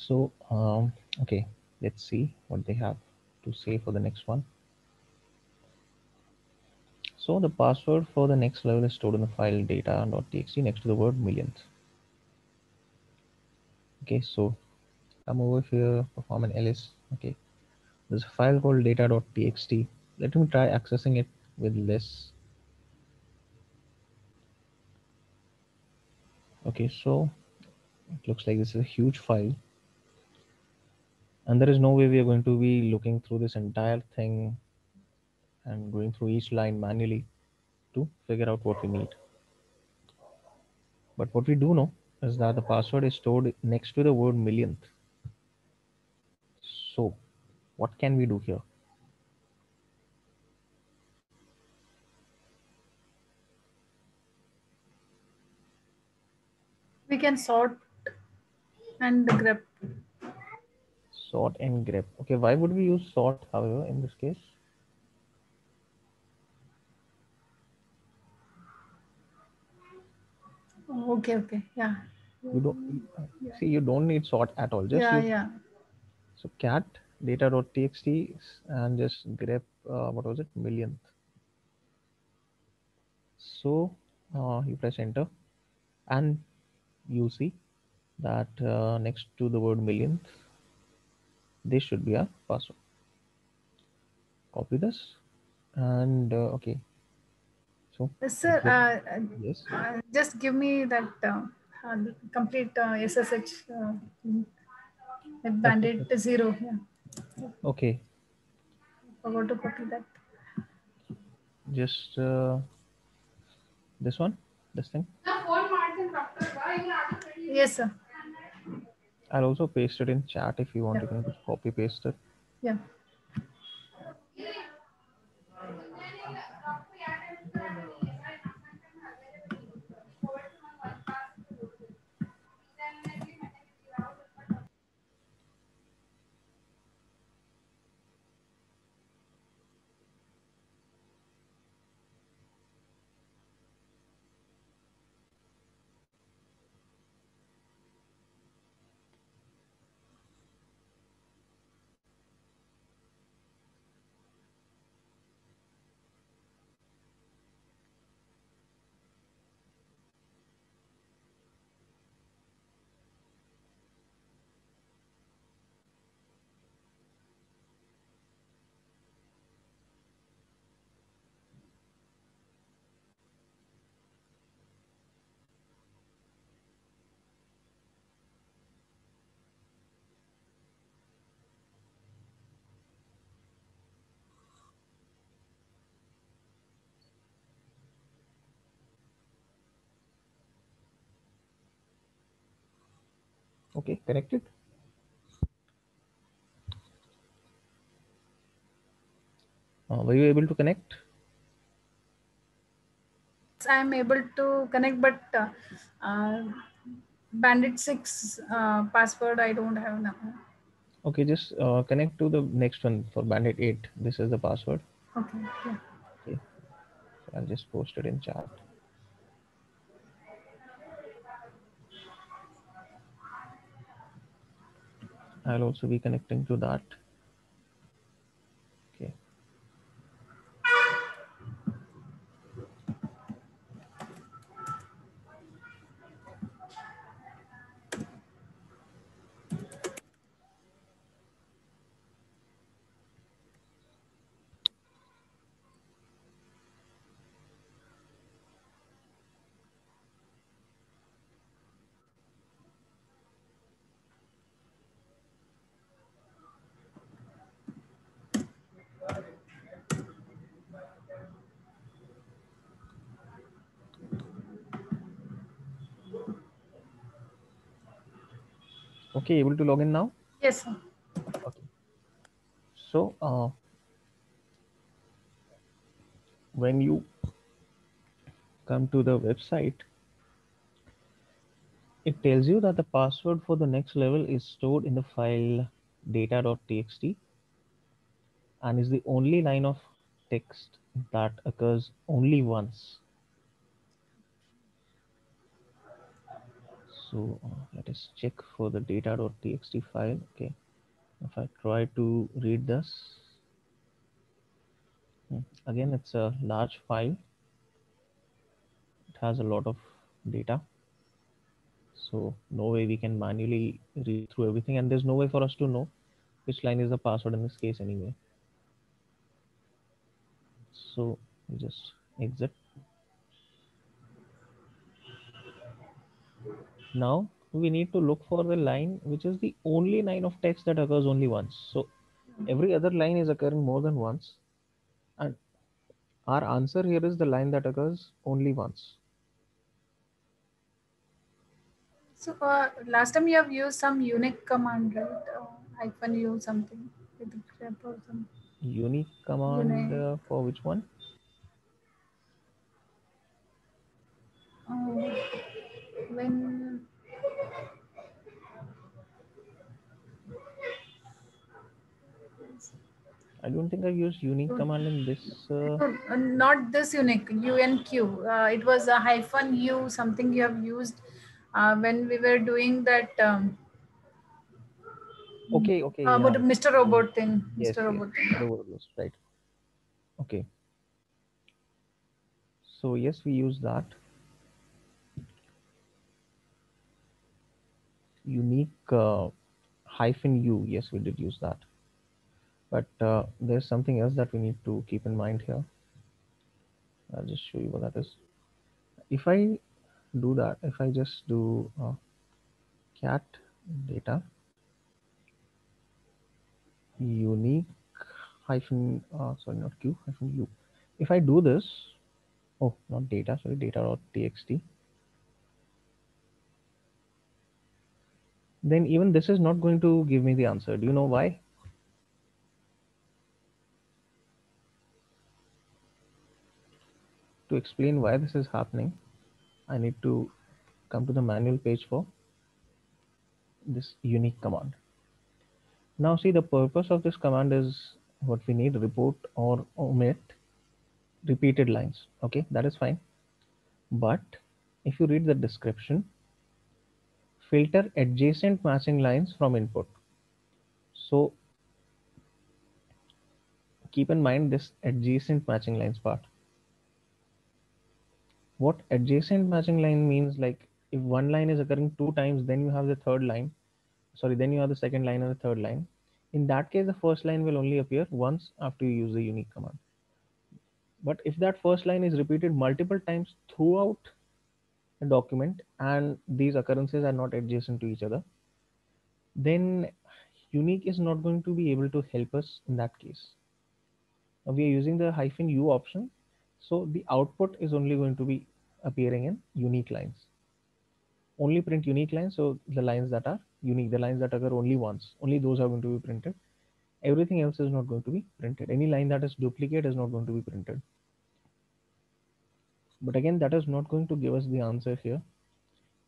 So, okay, let's see what they have to say for the next one. So the password for the next level is stored in the file data.txt next to the word millions. Okay, so come over here, perform an ls. Okay, there's a file called data.txt. Let me try accessing it with less. Okay, so it looks like this is a huge file, and there is no way we are going to be looking through this entire thing and going through each line manually to figure out what we need. But what we do know is that the password is stored next to the word millionth. So what can we do here? We can sort and grep. Sort and grep. Okay, why would we use sort, however, in this case? Okay, okay, yeah. You don't see, you don't need sort at all. Just Yeah, use yeah. so cat data.txt and just grep what was it, millionth. So you press enter and you see that next to the word millionth, this should be our password. Copy this and okay. So Sir, yes. just give me that complete SSH bandit 0. Yeah, Okay, forgot to copy that. just this one, this thing. Yes, sir. I'll also paste it in chat if you want. Yeah, You can just copy paste it. yeah. Okay, connected. Were you able to connect? I'm able to connect, but uh, bandit 6 password I don't have now. Okay, just connect to the next one for Bandit 8. This is the password. Okay, yeah. Okay, so I'll just post it in chat. I'll also be connecting to that. Okay. Okay, able to log in now? Yes, sir. Okay. So when you come to the website, it tells you that the password for the next level is stored in the file data.txt and is the only line of text that occurs only once. So let us check for the data.txt file. Okay, if I try to read this, again it's a large file. It has a lot of data, so no way we can manually read through everything, and there's no way for us to know which line is the password in this case anyway. So we just exit. Now we need to look for the line which is the only line of text that occurs only once. So every other line is occurring more than once, and our answer here is the line that occurs only once. So last time you have used some unique command, right? Hyphen u something with the grep or some Unique command unique. for which one? Uh, when I don't think I've used unique don't, command in this. not this unique unq. It was a hyphen u something you have used when we were doing that Okay, okay, yeah. Mr. Mm, Robot thing. yes, Mr. yes. Robot thing. Mr. Overload, right. Okay. So yes, we use that. Unique hyphen u. Yes, we did use that. But there's something else that we need to keep in mind here. I'll just show you what that is. If I do that, if I just do cat data unique hyphen sorry, not q hyphen u. If I do this, oh, not data, sorry, data.txt, then even this is not going to give me the answer. Do you know why? To explain why this is happening, I need to come to the manual page for this unique command. Now see, the purpose of this command is what we need: report or omit repeated lines. Okay, that is fine. But if you read the description, filter adjacent matching lines from input. So keep in mind this adjacent matching lines part. What adjacent matching line means, like if one line is occurring two times, then you have the third line, sorry, then you have the second line and the third line. In that case, the first line will only appear once after you use the unique command. But if that first line is repeated multiple times throughout a document and these occurrences are not adjacent to each other, then unique is not going to be able to help us in that case. Now we are using the hyphen u option, so the output is only going to be appearing in unique lines. Only print unique lines, so the lines that are unique, the lines that occur only once, only those are going to be printed. Everything else is not going to be printed. Any line that is duplicate is not going to be printed. But again, that is not going to give us the answer here,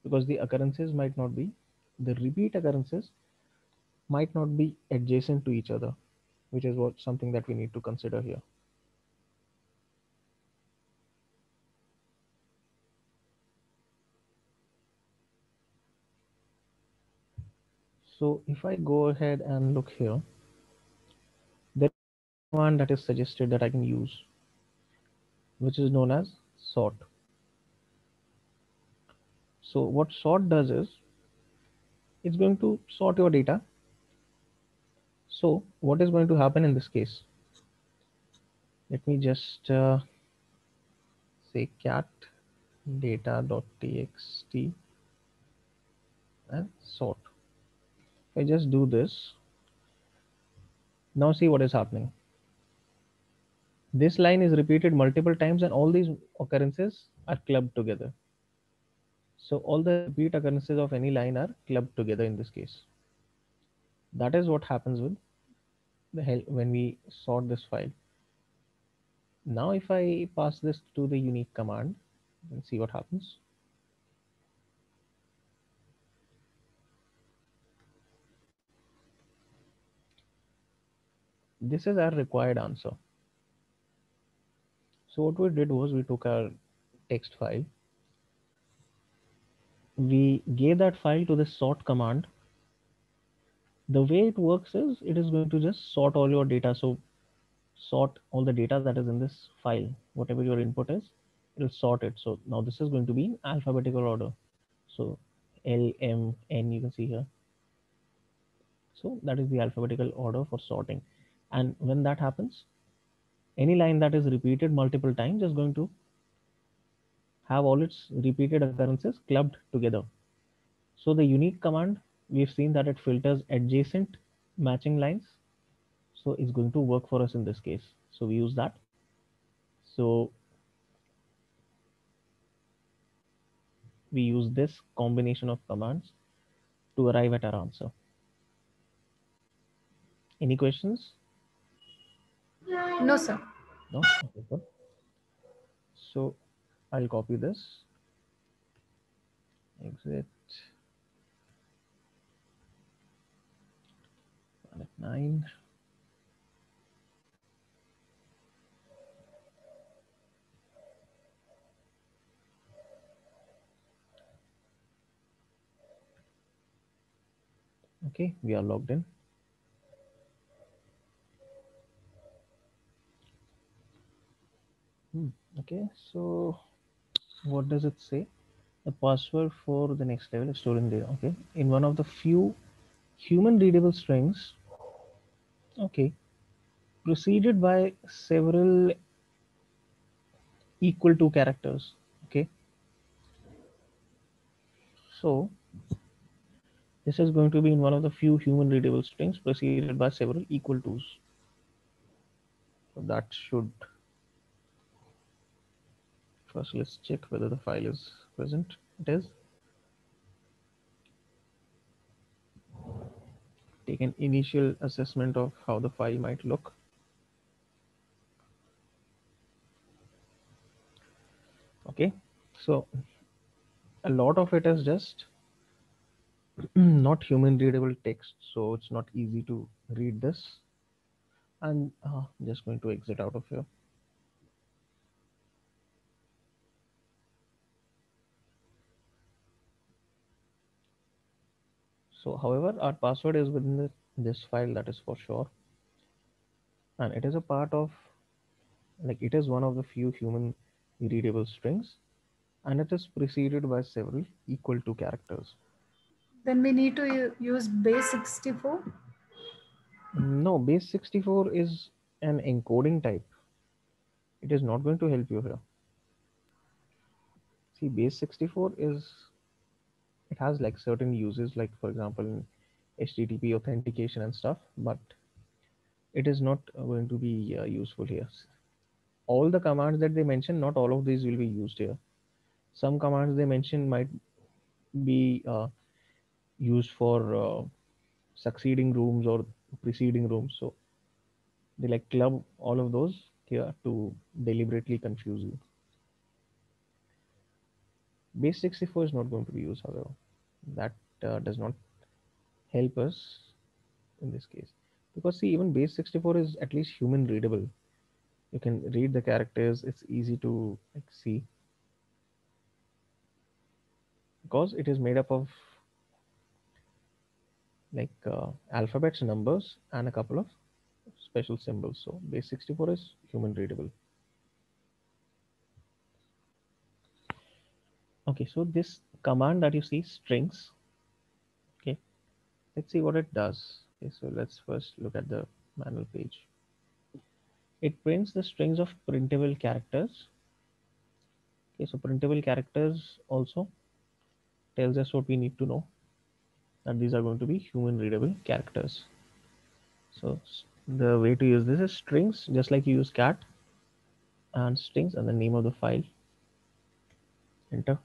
because the occurrences might not be, the repeat occurrences might not be adjacent to each other, which is what something that we need to consider here. So if I go ahead and look here, there is one that is suggested that I can use, which is known as sort. So what sort does is it's going to sort your data. So what is going to happen in this case? Let me just say cat data.txt and sort. If I just do this, now see what is happening. This line is repeated multiple times and all these occurrences are clubbed together. So all the repeat occurrences of any line are clubbed together in this case. That is what happens with the hell when we sort this file. Now if I pass this to the unique command and see what happens. This is our required answer. So what we did was we took our text file, we gave that file to the sort command. The way it works is it is going to just sort all your data. So sort all the data that is in this file, whatever your input is, it'll sort it. So now this is going to be in alphabetical order. So L, M, N, you can see here. So that is the alphabetical order for sorting. And when that happens, any line that is repeated multiple times is going to have all its repeated occurrences clubbed together. So the unique command, we've seen that it filters adjacent matching lines. So it's going to work for us in this case. So we use that. So we use this combination of commands to arrive at our answer. Any questions? No, sir. No? Okay, good. So I'll copy this. Exit at 9. Okay, we are logged in. Okay, so what does it say? The password for the next level is stored in data. Okay, in one of the few human readable strings. Okay, preceded by several equal to characters. Okay, so this is going to be in one of the few human readable strings preceded by several equal to's. So that should, first let's check whether the file is present. It is. Take an initial assessment of how the file might look. Okay, so a lot of it is just not human readable text, so it's not easy to read this. And just going to exit out of here. So however, our password is within this file, that is for sure, and it is a part of, like, it is one of the few human readable strings, and it is preceded by several equal to characters. Then we need to use base 64. No, base 64 is an encoding type. It is not going to help you here. See, base 64 is, it has like certain uses, like for example in HTTP authentication and stuff, but it is not going to be useful here. All the commands that they mention, not all of these will be used here. Some commands they mention might be used for succeeding rooms or preceding rooms. So they like club all of those here to deliberately confuse you. Base 64 is not going to be used, however. That does not help us in this case. Because see, even base 64 is at least human readable. You can read the characters, it's easy to like see. Because it is made up of like alphabets, numbers, and a couple of special symbols. So base 64 is human readable. Okay, so this command that you see, strings, okay, let's see what it does. Okay, so let's first look at the manual page. It prints the strings of printable characters. Okay, so printable characters also tells us what we need to know, that these are going to be human readable characters. So the way to use this is strings, just like you use cat, and strings and the name of the file. Enter.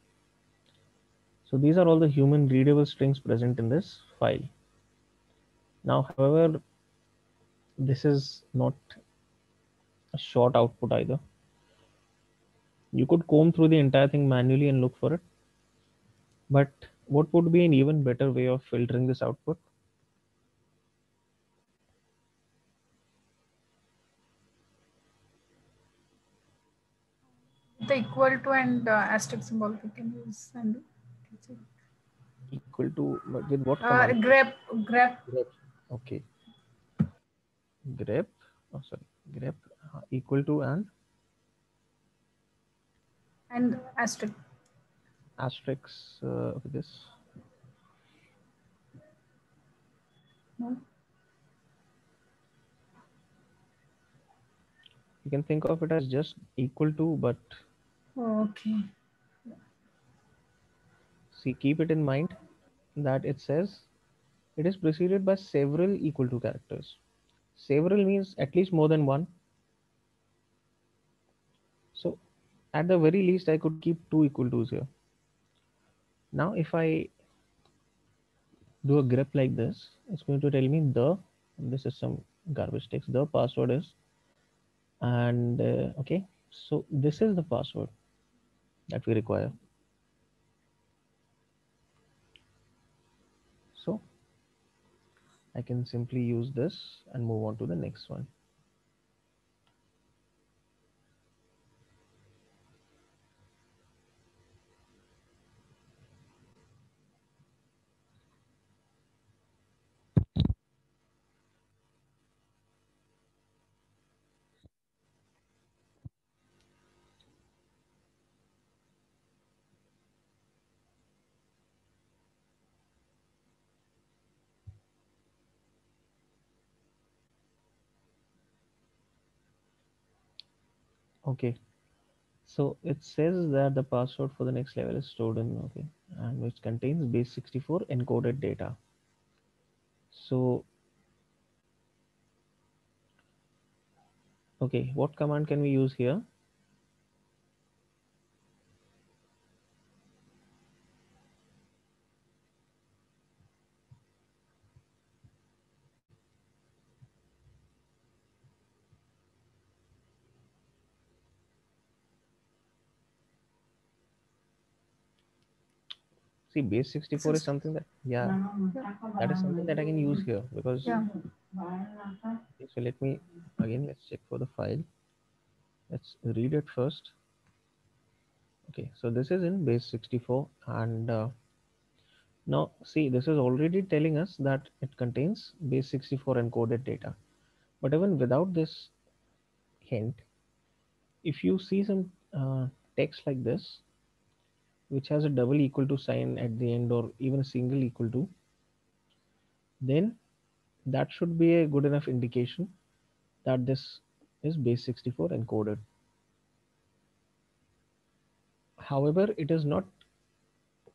So these are all the human readable strings present in this file. Now, however, this is not a short output either. You could comb through the entire thing manually and look for it. But what would be an even better way of filtering this output? The equal to and asterisk symbol we can use and that's it. equal to, but with what command? grep Grep. Okay. Grep. Oh, sorry. Grep equal to and and asterisk. asterisk. Okay, this. No? You can think of it as just equal to, but Okay. see, keep it in mind that it says it is preceded by several equal to characters. Several means at least more than one. So at the very least, I could keep two equal to's here. Now, if I do a grep like this, it's going to tell me this is some garbage text, the password is, and okay, so this is the password that we require. So I can simply use this and move on to the next one. Okay, so it says that the password for the next level is stored in, okay, and which contains base64 encoded data. So okay, what command can we use here? See, base64 is something that, yeah, that is something that I can use here because, Yeah. okay, so let me again, let's check for the file. Let's read it first. Okay, so this is in base64, and now see, this is already telling us that it contains base64 encoded data. But even without this hint, if you see some text like this, which has a double equal to sign at the end or even a single equal to, then that should be a good enough indication that this is base64 encoded. However, it is not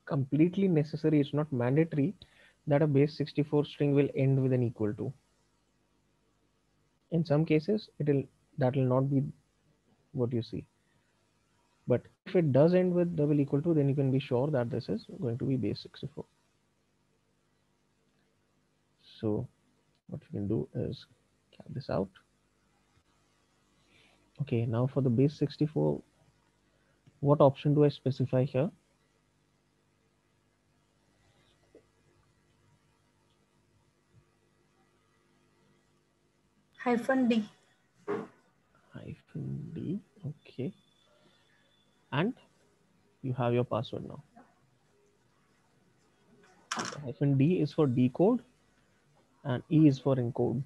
completely necessary, it's not mandatory that a base64 string will end with an equal to. In some cases, that will not be what you see. But if it does end with double equal to, then you can be sure that this is going to be base64. So what you can do is cap this out. Okay, now for the base64, what option do I specify here? -d. -d. Okay, and you have your password now. So -d is for decode and E is for encode.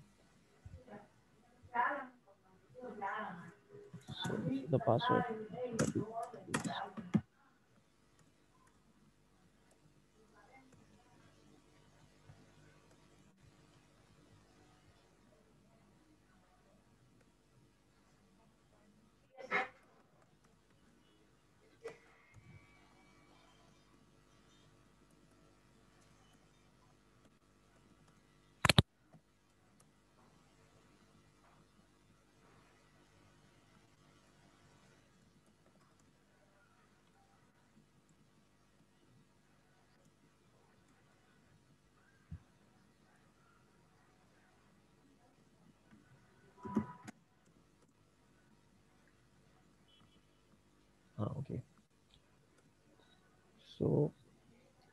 So this is the password that we use. Okay. So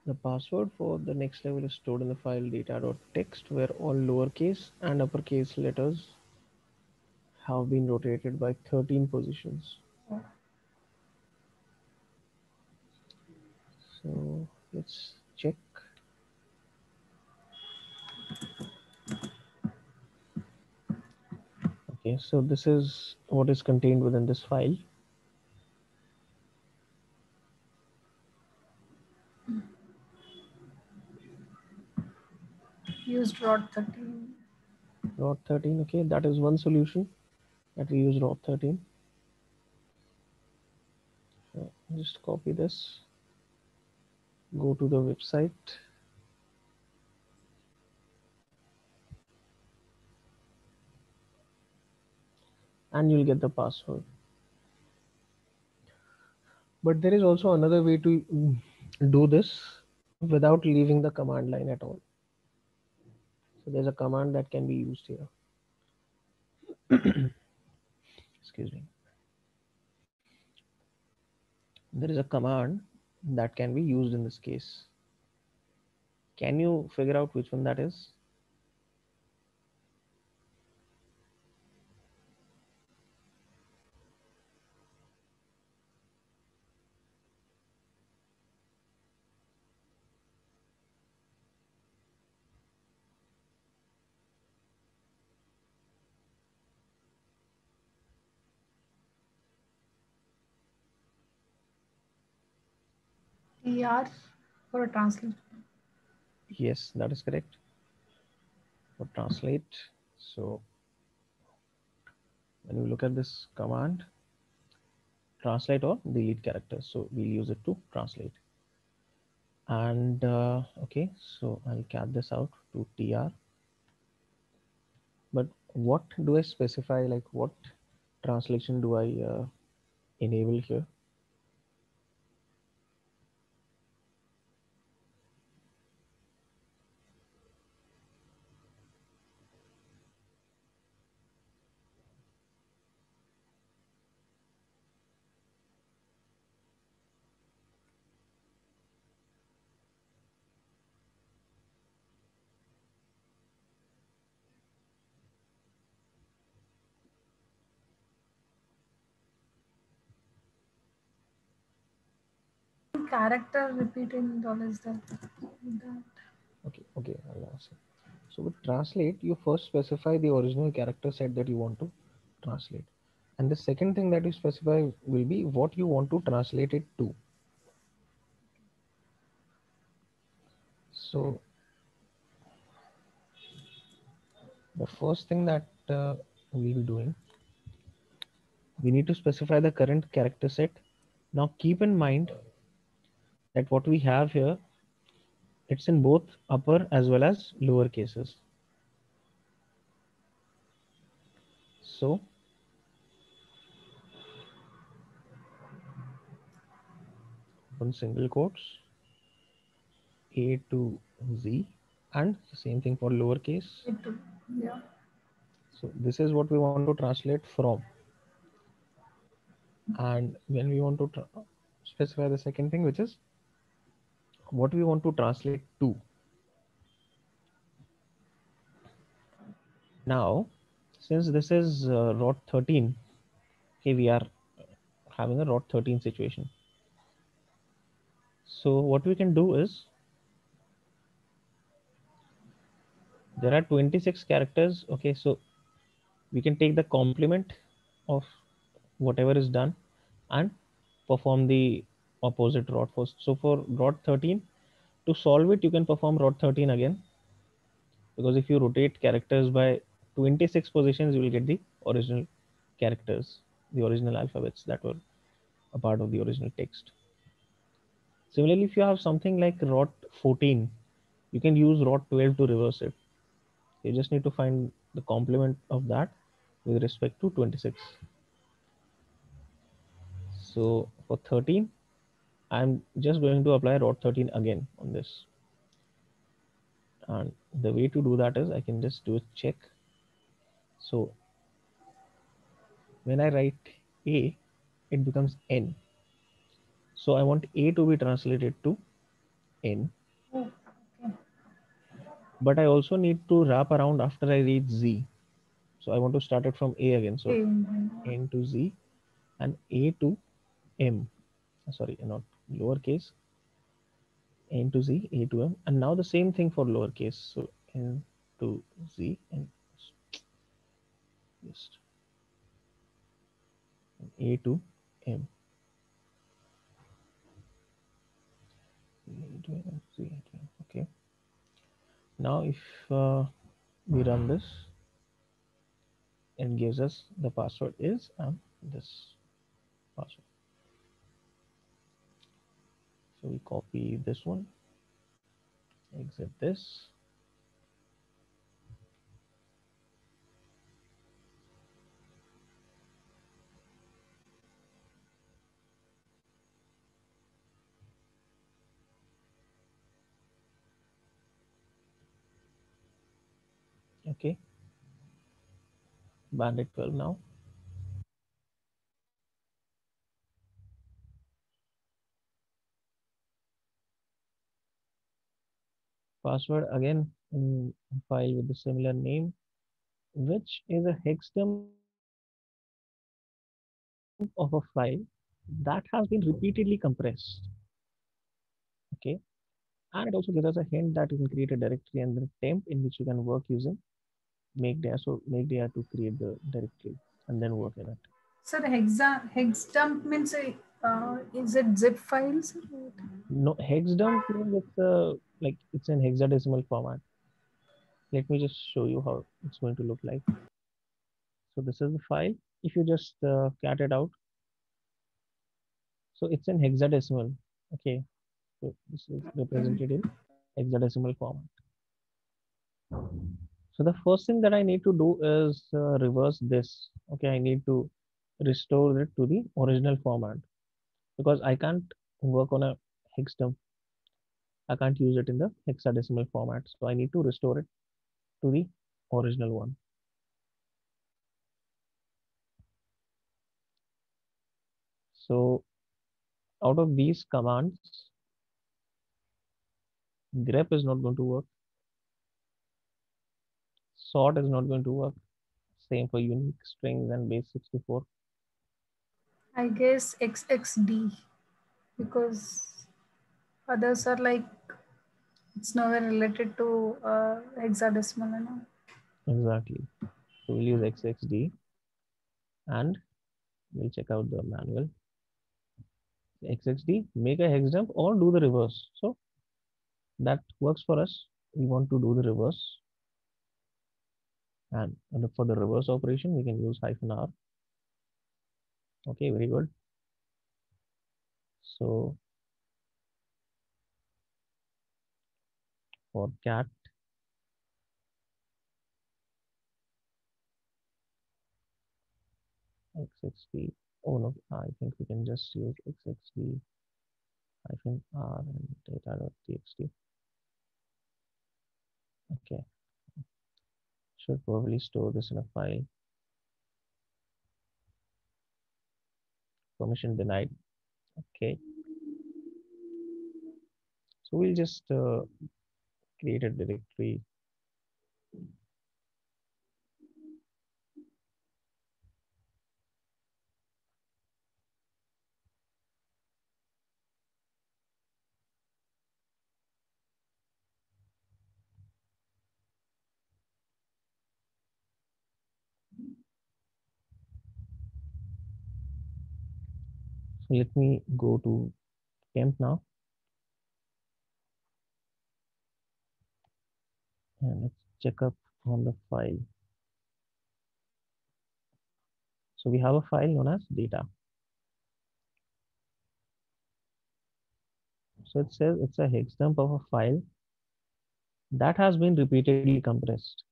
the password for the next level is stored in the file data.txt, where all lowercase and uppercase letters have been rotated by 13 positions. So let's check. Okay, so this is what is contained within this file. Used rod 13. ROT 13. Okay, that is one solution that we use ROT 13. So just copy this, go to the website, and you'll get the password. But there is also another way to do this without leaving the command line at all. So there's a command that can be used here. Excuse me. There is a command that can be used in this case. Can you figure out which one that is? TR for a translate. Yes, that is correct. For translate. So when you look at this command, translate or delete characters. So we'll use it to translate. And okay, so I'll cat this out to tr. But what do I specify? Like what translation do I enable here? Character repeating dollars that. Okay, okay, I'll ask it. So with translate, you first specify the original character set that you want to translate. And the second thing that you specify will be what you want to translate it to. So the first thing that we'll be doing, we need to specify the current character set. Now keep in mind that what we have here, it's in both upper as well as lower cases. So open single quotes, A to Z, and the same thing for lowercase. It too. Yeah. So this is what we want to translate from. And when we want to specify the second thing, which is what we want to translate to. Now, since this is ROT 13, okay, we are having a ROT 13 situation. So what we can do is there are 26 characters. Okay, so we can take the complement of whatever is done and perform the opposite ROT first. So for ROT 13, to solve it, you can perform ROT 13 again, because if you rotate characters by 26 positions, you will get the original characters, the original alphabets that were a part of the original text. Similarly, if you have something like ROT 14, you can use ROT 12 to reverse it. You just need to find the complement of that with respect to 26. So for 13, I'm just going to apply ROT 13 again on this. And the way to do that is I can just do a check. So when I write A, it becomes N. So I want A to be translated to N, Oh, okay. but I also need to wrap around after I reach Z. So I want to start it from A again. So Okay. N to Z and A to M. Sorry, not lowercase. N to Z, A to M. And now the same thing for lowercase. So N to Z and just A to M. A to M, C to M. Okay. Now, if we run this, it gives us the password is this password. So we copy this one, exit this. Okay, bandit 12 now. Password again in a file with the similar name, which is a hex dump of a file that has been repeatedly compressed. Okay, and it also gives us a hint that you can create a directory and the temp in which you can work using Makedia. So Makedia to create the directory and then work in it. Sir, hex dump means is it zip files? No, hex dump means it's a like it's in hexadecimal format. Let me just show you how it's going to look like. So this is the file. If you just cat it out, so it's in hexadecimal. Okay, so this is represented in hexadecimal format. So the first thing that I need to do is reverse this. Okay, I need to restore it to the original format because I can't work on a hex dump. I can't use it in the hexadecimal format. So I need to restore it to the original one. So out of these commands, grep is not going to work. Sort is not going to work. Same for unique strings and base 64. I guess XXD because others are like it's nowhere related to hexadecimal and all. Exactly. So we'll use XXD and we'll check out the manual. XXD, make a hex dump or do the reverse. So that works for us. We want to do the reverse. And for the reverse operation, we can use -r. Okay, very good. So for cat, XXD. Oh no, I think we can just use XXD -r and data.txt. Okay, should probably store this in a file. Permission denied. Okay, so we'll just create a directory. So let me go to temp now and let's check up on the file. So we have a file known as data. So it says it's a hex dump of a file that has been repeatedly compressed.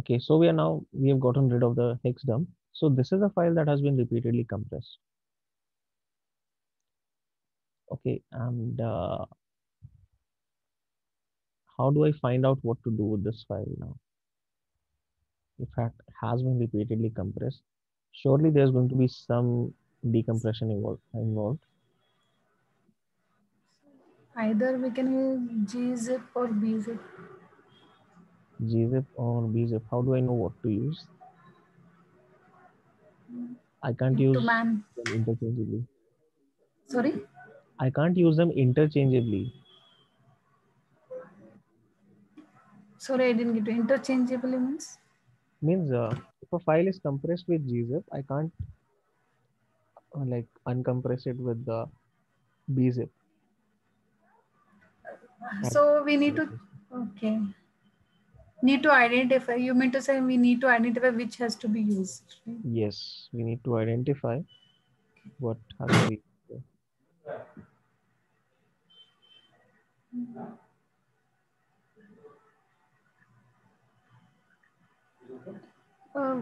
Okay, so we have gotten rid of the hex dump. So this is a file that has been repeatedly compressed. Okay, and how do I find out what to do with this file now? If it has been repeatedly compressed, surely there's going to be some decompression involved. Either we can use gzip or bzip. Gzip or bzip. How do I know what to use? I can't To use man. them interchangeably. Sorry. I can't use them interchangeably. Sorry, I didn't get you. Interchangeably means Means if a file is compressed with gzip, I can't. like uncompress it with the bzip at So we need to, location. okay, need to identify. You mean to say we need to identify which has to be used, right? Yes, we need to identify what has to be.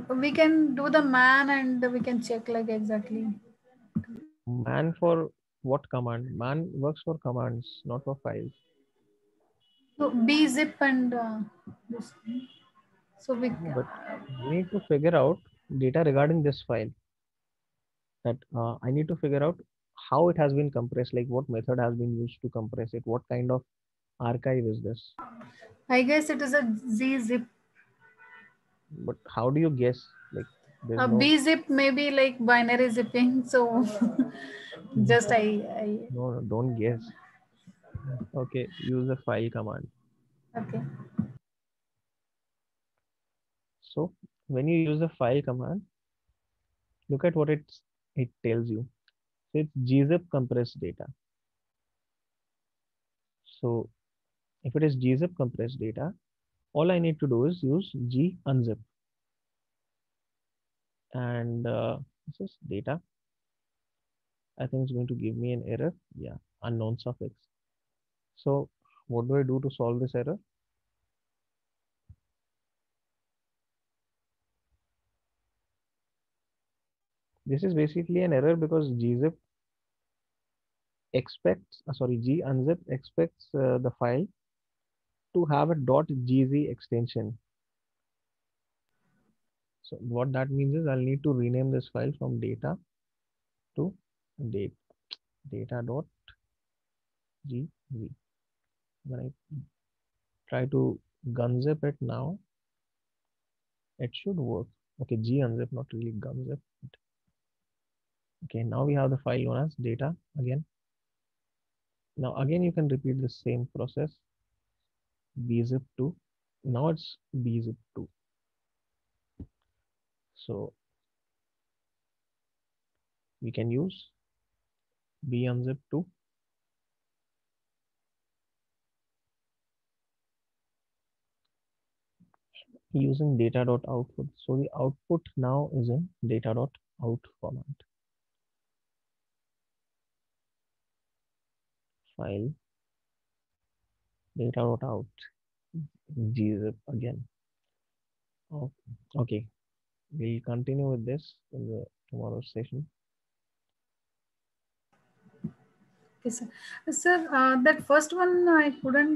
We can do the man and we can check like exactly. Man for what command? Man works for commands, not for files. So bzip and this. So we. No, but we need to figure out data regarding this file. That I need to figure out how it has been compressed, like what method has been used to compress it, what kind of archive is this. I guess it is a zip. But how do you guess? Like, there's A no. bzip maybe like binary zipping. So just I. No, no, don't guess. Okay, use the file command. Okay. So when you use the file command, look at what it tells you. So it's gzip compressed data. So if it is gzip compressed data, all I need to do is use g unzip, and this is data. I think it's going to give me an error. Yeah, unknown suffix. So what do I do to solve this error? This is basically an error because gzip expects, sorry, g unzip expects the file to have a .gz extension. So what that means is I'll need to rename this file from data to date data.gz. When I try to gunzip it now, it should work. Okay, g unzip, not really gunzip. Okay, now we have the file known as data again. Now again you can repeat the same process. Bzip2. Now it's bzip2. So we can use bunzip2 using data.output. So the output now is in data.out format. File data.out gzip again. Oh, okay, we'll continue with this in the tomorrow's session. Okay, sir. Sir, that first one I couldn't